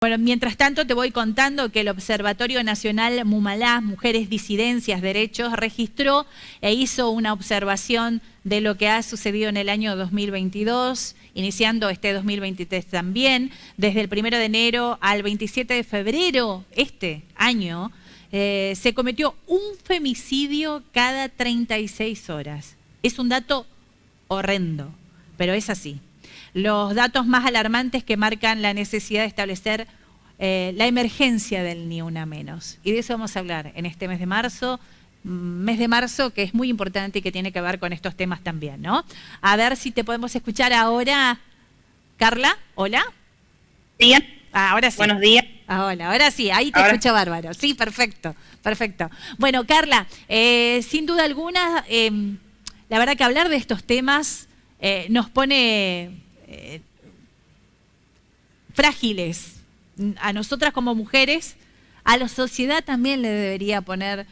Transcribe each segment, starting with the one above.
Bueno, mientras tanto te voy contando que el Observatorio Nacional Mumalá, Mujeres, Disidencias, Derechos, registró e hizo una observación de lo que ha sucedido en el año 2022, iniciando este 2023 también. Desde el 1 de enero al 27 de febrero, este año, se cometió un femicidio cada 36 horas. Es un dato horrendo, pero es así. Los datos más alarmantes que marcan la necesidad de establecer la emergencia del Ni Una Menos. Y de eso vamos a hablar en este mes de marzo que es muy importante y que tiene que ver con estos temas también, ¿no? A ver si te podemos escuchar ahora. Carla, ¿hola? Sí. Ahora sí. Buenos días. Hola, ahora sí, ahí te escucho bárbaro. Sí, perfecto, perfecto. Bueno, Carla, sin duda alguna, la verdad que hablar de estos temas nos pone frágiles a nosotras como mujeres, a la sociedad también le debería poner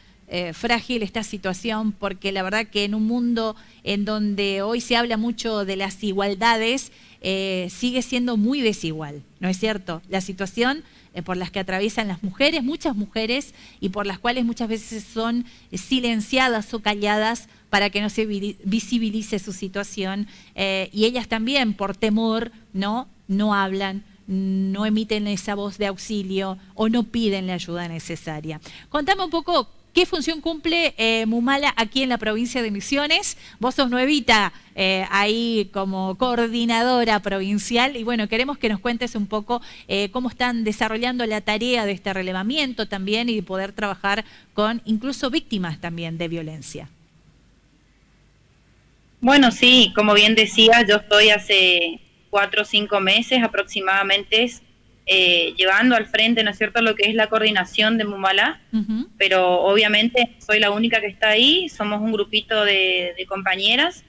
frágil esta situación, porque la verdad que en un mundo en donde hoy se habla mucho de las igualdades, sigue siendo muy desigual, ¿no es cierto? La situación por las que atraviesan las mujeres, muchas mujeres, y por las cuales muchas veces son silenciadas o calladas para que no se visibilice su situación, y ellas también por temor no hablan, no emiten esa voz de auxilio o no piden la ayuda necesaria. Contame un poco qué función cumple Mumala aquí en la provincia de Misiones. Vos sos nuevita ahí como coordinadora provincial y bueno, queremos que nos cuentes un poco cómo están desarrollando la tarea de este relevamiento también y de poder trabajar con incluso víctimas también de violencia. Bueno, sí, como bien decía, yo estoy hace 4 o 5 meses aproximadamente llevando al frente, ¿no es cierto?, lo que es la coordinación de Mumalá, pero obviamente soy la única que está ahí, somos un grupito de compañeras,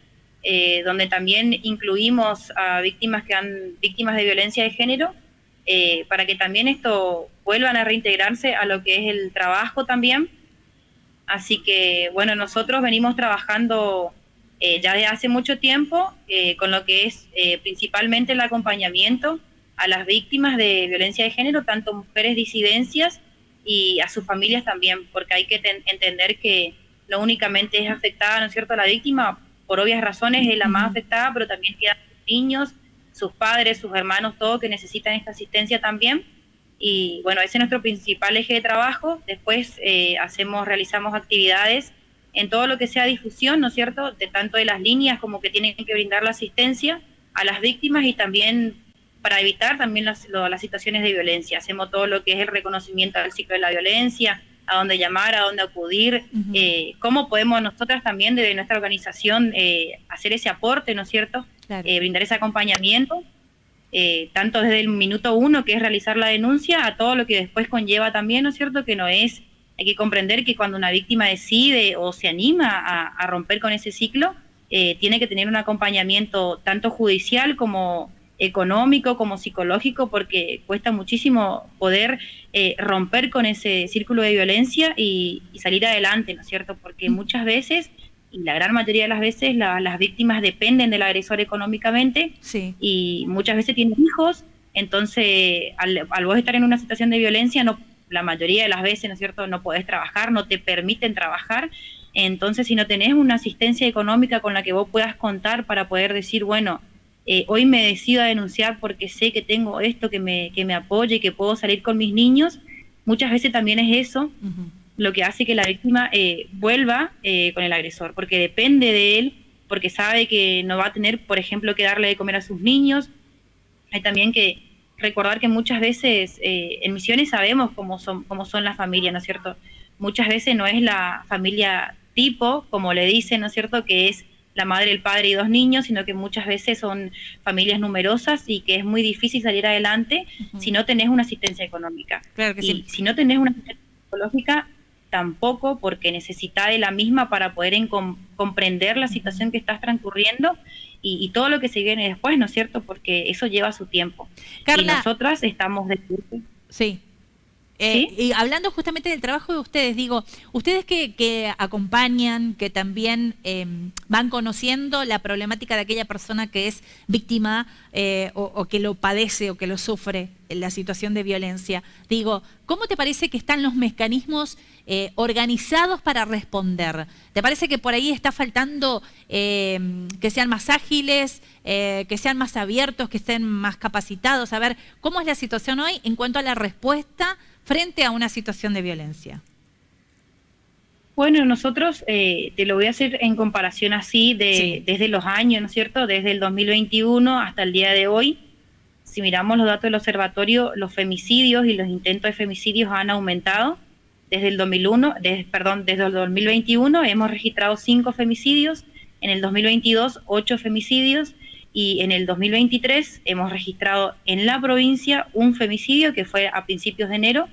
donde también incluimos a víctimas víctimas de violencia de género, para que también esto vuelvan a reintegrarse a lo que es el trabajo también. Así que, bueno, nosotros venimos trabajando ya de hace mucho tiempo con lo que es principalmente el acompañamiento a las víctimas de violencia de género, tanto mujeres disidencias y a sus familias también, porque hay que entender que no únicamente es afectada, ¿no es cierto?, la víctima, por obvias razones es la más afectada, pero también quedan sus niños, sus padres, sus hermanos, todos que necesitan esta asistencia también. Y bueno, ese es nuestro principal eje de trabajo. Después realizamos actividades en todo lo que sea difusión, ¿no es cierto?, de tanto de las líneas como que tienen que brindar la asistencia a las víctimas y también para evitar también las situaciones de violencia. Hacemos todo lo que es el reconocimiento del ciclo de la violencia, a dónde llamar, a dónde acudir, cómo podemos nosotras también desde nuestra organización hacer ese aporte, ¿no es cierto?, claro. Brindar ese acompañamiento, tanto desde el minuto 1, que es realizar la denuncia, a todo lo que después conlleva también, ¿no es cierto?, que no es... Hay que comprender que cuando una víctima decide o se anima a romper con ese ciclo, tiene que tener un acompañamiento tanto judicial como económico, como psicológico, porque cuesta muchísimo poder romper con ese círculo de violencia y salir adelante, ¿no es cierto? Porque muchas veces, y la gran mayoría de las veces, las víctimas dependen del agresor económicamente, sí. Y muchas veces tienen hijos, entonces al vos estar en una situación de violencia, la mayoría de las veces, ¿no es cierto?, no podés trabajar, no te permiten trabajar. Entonces, si no tenés una asistencia económica con la que vos puedas contar para poder decir, bueno, hoy me decido a denunciar porque sé que tengo esto que me apoye y que puedo salir con mis niños, muchas veces también es eso lo que hace que la víctima vuelva con el agresor, porque depende de él, porque sabe que no va a tener, por ejemplo, que darle de comer a sus niños. Hay también que recordar que muchas veces en Misiones sabemos cómo son las familias, ¿no es cierto? Muchas veces no es la familia tipo, como le dicen, ¿no es cierto?, que es la madre, el padre y 2 niños, sino que muchas veces son familias numerosas y que es muy difícil salir adelante si no tenés una asistencia económica. Claro que sí. Si no tenés una asistencia psicológica, tampoco, porque necesitas de la misma para poder comprender la situación que estás transcurriendo y todo lo que se viene después, ¿no es cierto?, porque eso lleva su tiempo. Carla, y nosotras estamos de... Sí. ¿Sí? Y hablando justamente del trabajo de ustedes, digo, ustedes que acompañan, que también van conociendo la problemática de aquella persona que es víctima o que lo padece o que lo sufre, la situación de violencia. Digo, ¿cómo te parece que están los mecanismos organizados para responder? ¿Te parece que por ahí está faltando que sean más ágiles, que sean más abiertos, que estén más capacitados? A ver, ¿cómo es la situación hoy en cuanto a la respuesta frente a una situación de violencia? Bueno, nosotros, te lo voy a hacer en comparación así desde los años, ¿no es cierto? Desde el 2021 hasta el día de hoy. Si miramos los datos del observatorio, los femicidios y los intentos de femicidios han aumentado. Desde el 2021 hemos registrado 5 femicidios, en el 2022 8 femicidios y en el 2023 hemos registrado en la provincia un femicidio que fue a principios de enero,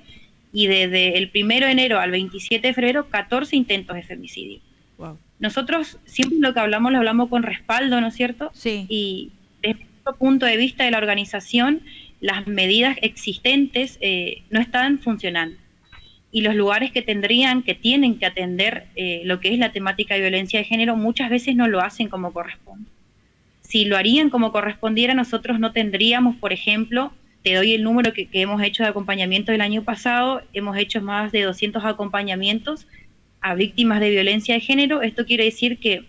y desde el 1 de enero al 27 de febrero 14 intentos de femicidio. Wow. Nosotros siempre lo hablamos con respaldo, ¿no es cierto? Sí. Y desde el punto de vista de la organización, las medidas existentes no están funcionando. Y los lugares que tienen que atender lo que es la temática de violencia de género, muchas veces no lo hacen como corresponde. Si lo harían como correspondiera, nosotros no tendríamos, por ejemplo, te doy el número que hemos hecho de acompañamiento del año pasado, hemos hecho más de 200 acompañamientos a víctimas de violencia de género. Esto quiere decir que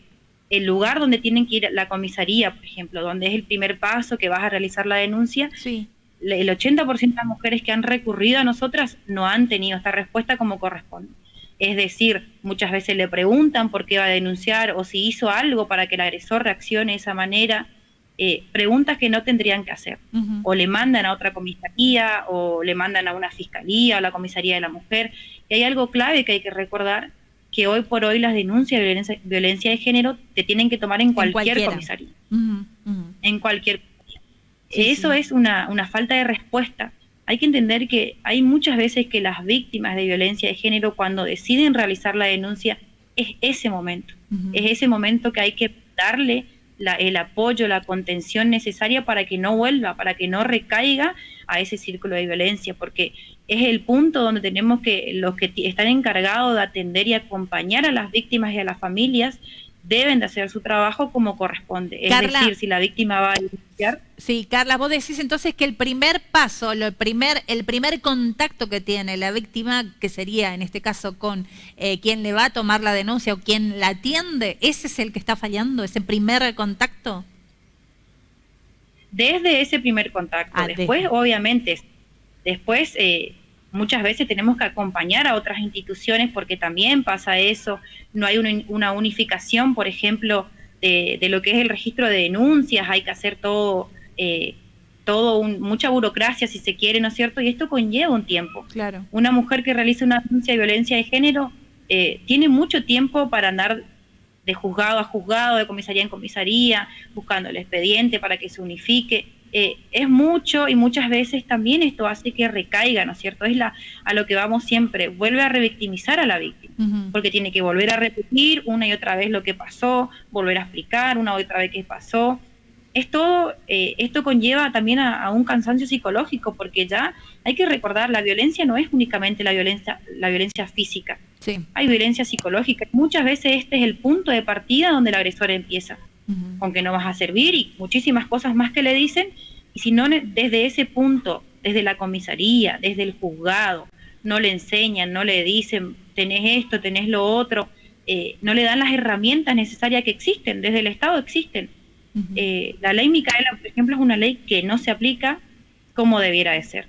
el lugar donde tienen que ir, la comisaría, por ejemplo, donde es el primer paso que vas a realizar la denuncia, sí, el 80% de las mujeres que han recurrido a nosotras no han tenido esta respuesta como corresponde. Es decir, muchas veces le preguntan por qué va a denunciar o si hizo algo para que el agresor reaccione de esa manera. Preguntas que no tendrían que hacer. O le mandan a otra comisaría, o le mandan a una fiscalía, o a la comisaría de la mujer. Y hay algo clave que hay que recordar, que hoy por hoy las denuncias de violencia de género te tienen que tomar en cualquier comisaría. En cualquier comisaría. Eso es una falta de respuesta. Hay que entender que hay muchas veces que las víctimas de violencia de género, cuando deciden realizar la denuncia, es ese momento. Es ese momento que hay que darle el apoyo, la contención necesaria para que no vuelva, para que no recaiga a ese círculo de violencia, porque es el punto donde tenemos que, los que están encargados de atender y acompañar a las víctimas y a las familias, deben de hacer su trabajo como corresponde. Es Carla, decir, si la víctima va a denunciar... Sí, Carla, vos decís entonces que el primer paso, el primer contacto que tiene la víctima, que sería en este caso con quien le va a tomar la denuncia o quien la atiende, ¿ese es el que está fallando, ese primer contacto? Desde ese primer contacto. Después, obviamente, muchas veces tenemos que acompañar a otras instituciones porque también pasa eso. No hay una unificación, por ejemplo, de lo que es el registro de denuncias. Hay que hacer mucha burocracia, si se quiere, ¿no es cierto? Y esto conlleva un tiempo. Claro. Una mujer que realiza una denuncia de violencia de género tiene mucho tiempo para andar de juzgado a juzgado, de comisaría en comisaría, buscando el expediente para que se unifique. Es mucho, y muchas veces también esto hace que recaiga, ¿no es cierto? Es a lo que vamos siempre, vuelve a revictimizar a la víctima, porque tiene que volver a repetir una y otra vez lo que pasó, volver a explicar una y otra vez qué pasó. Esto conlleva también a un cansancio psicológico, porque ya hay que recordar, la violencia no es únicamente la violencia física, sí. Hay violencia psicológica. Muchas veces este es el punto de partida donde el agresor empieza, con que no vas a servir y muchísimas cosas más que le dicen, y si no desde ese punto, desde la comisaría, desde el juzgado, no le enseñan, no le dicen, tenés esto, tenés lo otro, no le dan las herramientas necesarias que existen, desde el Estado existen. La ley Micaela, por ejemplo, es una ley que no se aplica como debiera de ser.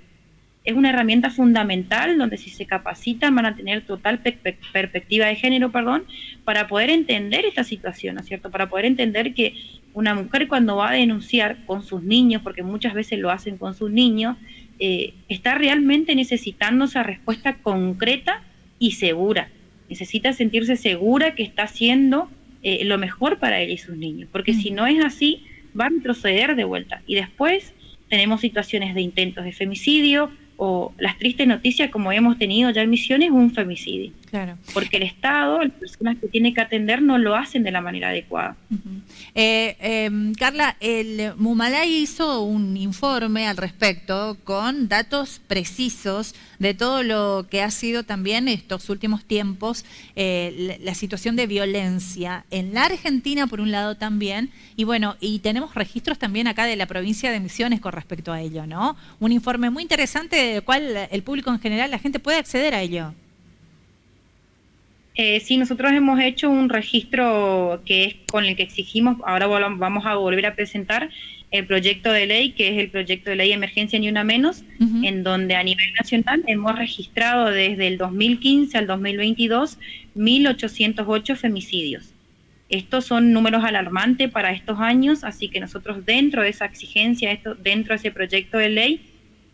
Es una herramienta fundamental donde si se capacitan van a tener total perspectiva de género, para poder entender esta situación, ¿no es cierto? Para poder entender que una mujer cuando va a denunciar con sus niños, porque muchas veces lo hacen con sus niños, está realmente necesitando esa respuesta concreta y segura. Necesita sentirse segura que está haciendo lo mejor para él y sus niños, porque si no es así, va a retroceder de vuelta. Y después tenemos situaciones de intentos de femicidio, o las tristes noticias como hemos tenido ya en Misiones, un femicidio. Claro. Porque el Estado, las personas que tiene que atender, no lo hacen de la manera adecuada. Carla, el Mumalá hizo un informe al respecto con datos precisos de todo lo que ha sido también estos últimos tiempos la situación de violencia en la Argentina por un lado también, y bueno, y tenemos registros también acá de la provincia de Misiones con respecto a ello, ¿no? Un informe muy interesante del cual el público en general, la gente puede acceder a ello. Sí, nosotros hemos hecho un registro que es con el que exigimos, ahora vamos a volver a presentar el proyecto de ley, que es el proyecto de ley Emergencia Ni Una Menos, en donde a nivel nacional hemos registrado desde el 2015 al 2022 1.808 femicidios. Estos son números alarmantes para estos años, así que nosotros dentro de esa exigencia, dentro de ese proyecto de ley,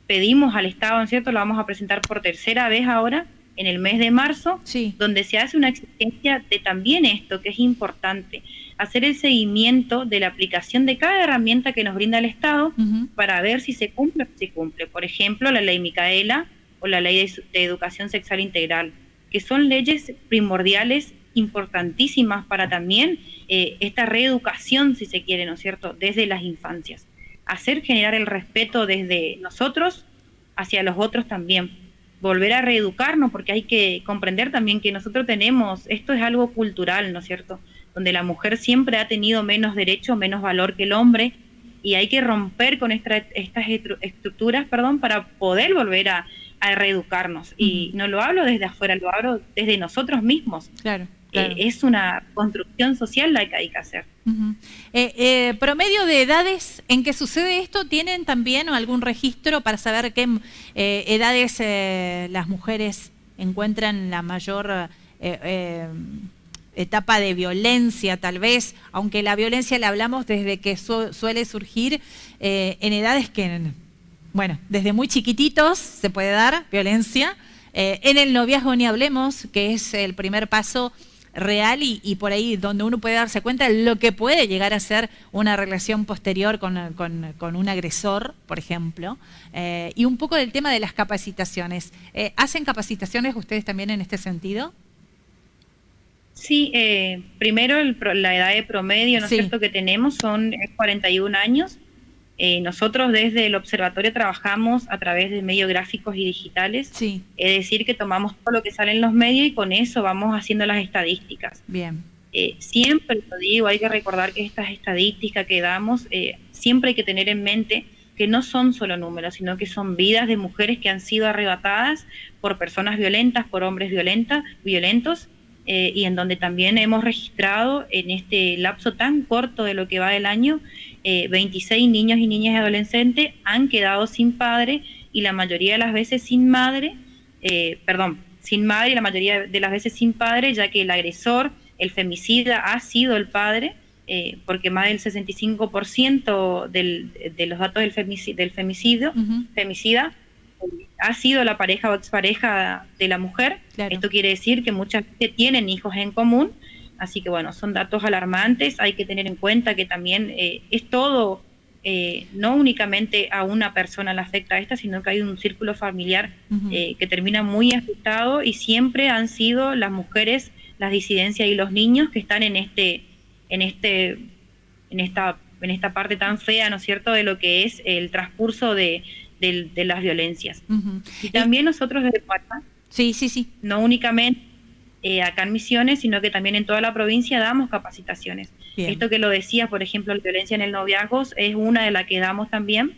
pedimos al Estado, ¿no es cierto?, lo vamos a presentar por tercera vez ahora, en el mes de marzo, sí, donde se hace una exigencia de también esto, que es importante, hacer el seguimiento de la aplicación de cada herramienta que nos brinda el Estado para ver si se cumple o no se cumple. Por ejemplo, la ley Micaela o la ley de educación sexual integral, que son leyes primordiales, importantísimas para también esta reeducación, si se quiere, ¿no es cierto?, desde las infancias. Hacer generar el respeto desde nosotros hacia los otros también. Volver a reeducarnos, porque hay que comprender también que nosotros tenemos, esto es algo cultural, ¿no es cierto?, donde la mujer siempre ha tenido menos derecho, menos valor que el hombre, y hay que romper con estas estructuras, para poder volver a reeducarnos. Y no lo hablo desde afuera, lo hablo desde nosotros mismos. Claro. Es una construcción social la que hay que hacer. ¿Promedio de edades en que sucede esto? ¿Tienen también algún registro para saber qué edades las mujeres encuentran la mayor etapa de violencia, tal vez? Aunque la violencia la hablamos desde que suele surgir en edades que, bueno, desde muy chiquititos se puede dar violencia. En el noviazgo ni hablemos, que es el primer paso real y por ahí donde uno puede darse cuenta de lo que puede llegar a ser una relación posterior con un agresor, por ejemplo, y un poco del tema de las capacitaciones. ¿Hacen capacitaciones ustedes también en este sentido? Sí, primero la edad de promedio, ¿no es cierto?, que tenemos es 41 años. Nosotros desde el observatorio trabajamos a través de medios gráficos y digitales, es decir, que tomamos todo lo que sale en los medios y con eso vamos haciendo las estadísticas. Bien. Siempre lo digo, hay que recordar que estas estadísticas que damos, siempre hay que tener en mente que no son solo números, sino que son vidas de mujeres que han sido arrebatadas por personas violentas, por hombres violentos, y en donde también hemos registrado en este lapso tan corto de lo que va del año, 26 niños y niñas y adolescentes han quedado sin padre y la mayoría de las veces sin madre, sin madre y la mayoría de las veces sin padre, ya que el agresor, el femicida, ha sido el padre, porque más del 65% de los datos del femicida ha sido la pareja o expareja de la mujer. Claro. Esto quiere decir que muchas veces tienen hijos en común. Así que bueno, son datos alarmantes, hay que tener en cuenta que también es todo, no únicamente a una persona le afecta a esta, sino que hay un círculo familiar que termina muy afectado y siempre han sido las mujeres, las disidencias y los niños que están en esta parte tan fea, ¿no es cierto?, de lo que es el transcurso de las violencias. Y también nosotros desde Paraná, no únicamente acá en Misiones, sino que también en toda la provincia damos capacitaciones. Bien. Esto que lo decía, por ejemplo, la violencia en el noviazgo es una de las que damos también.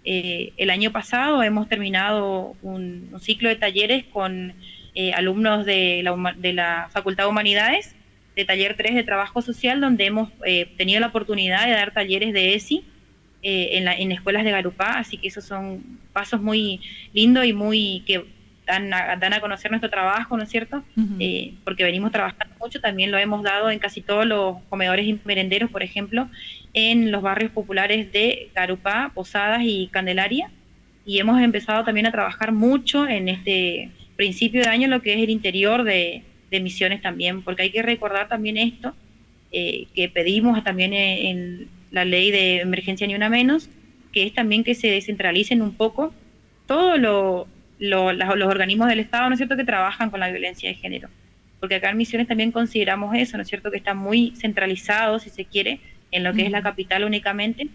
El año pasado hemos terminado un ciclo de talleres con alumnos de la Facultad de Humanidades, de taller 3 de Trabajo Social, donde hemos tenido la oportunidad de dar talleres de ESI en escuelas de Garupá, así que esos son pasos muy lindos y muy que dan a conocer nuestro trabajo, ¿no es cierto? Porque venimos trabajando mucho, también lo hemos dado en casi todos los comedores y merenderos, por ejemplo, en los barrios populares de Garupá, Posadas y Candelaria, y hemos empezado también a trabajar mucho en este principio de año lo que es el interior de Misiones también, porque hay que recordar también esto, que pedimos también en la ley de emergencia Ni Una Menos, que es también que se descentralicen un poco todos los organismos del Estado, ¿no es cierto?, que trabajan con la violencia de género. porque acá en Misiones también consideramos eso, ¿no es cierto?, que está muy centralizado, si se quiere, en lo que es la capital únicamente.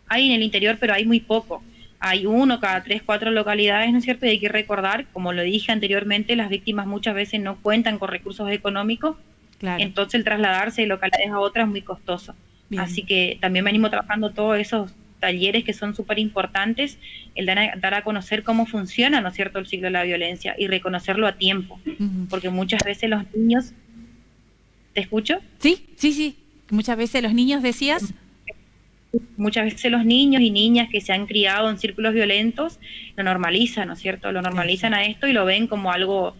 Hay en el interior, pero hay muy poco. Hay uno cada 3, 4 localidades, ¿no es cierto? Y hay que recordar, como lo dije anteriormente, las víctimas muchas veces no cuentan con recursos económicos, Claro. Entonces el trasladarse de localidades a otras es muy costoso. Bien. Así que también venimos trabajando todos esos talleres que son súper importantes, el dar a conocer cómo funciona, ¿no es cierto?, el ciclo de la violencia y reconocerlo a tiempo, porque muchas veces los niños... ¿Te escucho? Sí. Muchas veces los niños, decías... Muchas veces los niños y niñas que se han criado en círculos violentos lo normalizan, ¿no es cierto? Lo normalizan a esto y lo ven como algo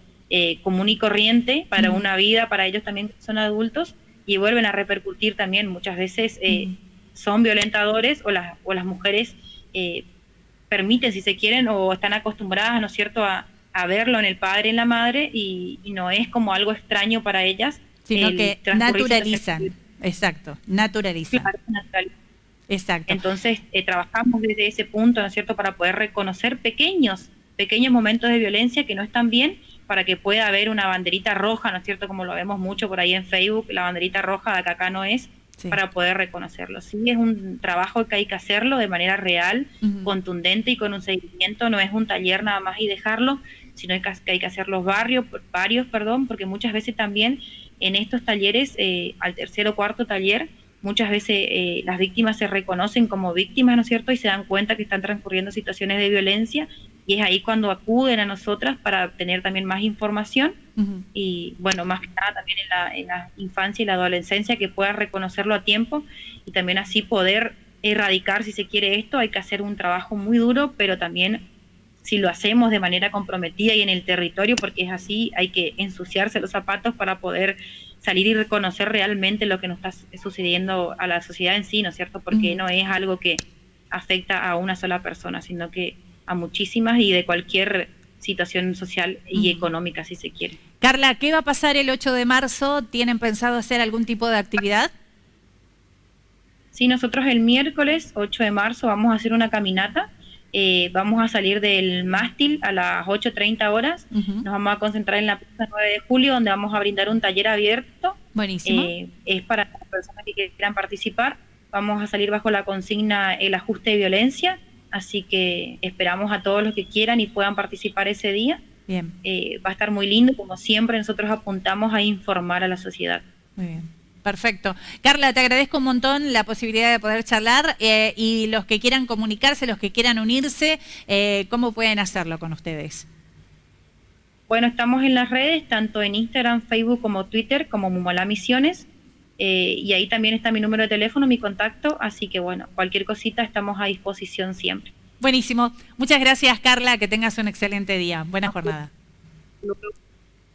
común y corriente para una vida, para ellos también son adultos, y vuelven a repercutir también. Muchas veces son violentadores o las mujeres permiten, si se quieren, o están acostumbradas, ¿no es cierto?, a verlo en el padre y en la madre, y no es como algo extraño para ellas. Sino que naturalizan, exacto, naturalizan. Claro, naturalizan. Exacto. Entonces, trabajamos desde ese punto, ¿no es cierto?, para poder reconocer pequeños momentos de violencia que no están bien, para que pueda haber una banderita roja, ¿no es cierto?, como lo vemos mucho por ahí en Facebook, la banderita roja de acá no es, para poder reconocerlo. Sí, es un trabajo que hay que hacerlo de manera real, contundente y con un seguimiento, no es un taller nada más y dejarlo, sino que hay que hacerlos varios, porque muchas veces también en estos talleres, al tercer o cuarto taller, muchas veces las víctimas se reconocen como víctimas, ¿no es cierto?, y se dan cuenta que están transcurriendo situaciones de violencia, y es ahí cuando acuden a nosotras para obtener también más información, y bueno, más que nada también en la infancia y la adolescencia, que puedan reconocerlo a tiempo, y también así poder erradicar, si se quiere, esto. Hay que hacer un trabajo muy duro, pero también si lo hacemos de manera comprometida y en el territorio, porque es así, hay que ensuciarse los zapatos para poder salir y reconocer realmente lo que nos está sucediendo a la sociedad en sí, ¿no es cierto?, porque no es algo que afecta a una sola persona, sino que a muchísimas y de cualquier situación social y económica, si se quiere. Carla, ¿qué va a pasar el 8 de marzo? ¿Tienen pensado hacer algún tipo de actividad? Sí, nosotros el miércoles 8 de marzo vamos a hacer una caminata. Vamos a salir del mástil a las 8:30 horas. Nos vamos a concentrar en la plaza 9 de julio, donde vamos a brindar un taller abierto. Buenísimo. Es para las personas que quieran participar. Vamos a salir bajo la consigna el ajuste de violencia, así que esperamos a todos los que quieran y puedan participar ese día. Bien. Va a estar muy lindo, como siempre nosotros apuntamos a informar a la sociedad. Muy bien. Perfecto. Carla, te agradezco un montón la posibilidad de poder charlar, y los que quieran comunicarse, los que quieran unirse, ¿cómo pueden hacerlo con ustedes? Bueno, estamos en las redes, tanto en Instagram, Facebook como Twitter, como Mumolá Misiones, y ahí también está mi número de teléfono, mi contacto, así que bueno, cualquier cosita estamos a disposición siempre. Buenísimo. Muchas gracias, Carla, que tengas un excelente día. Buena jornada.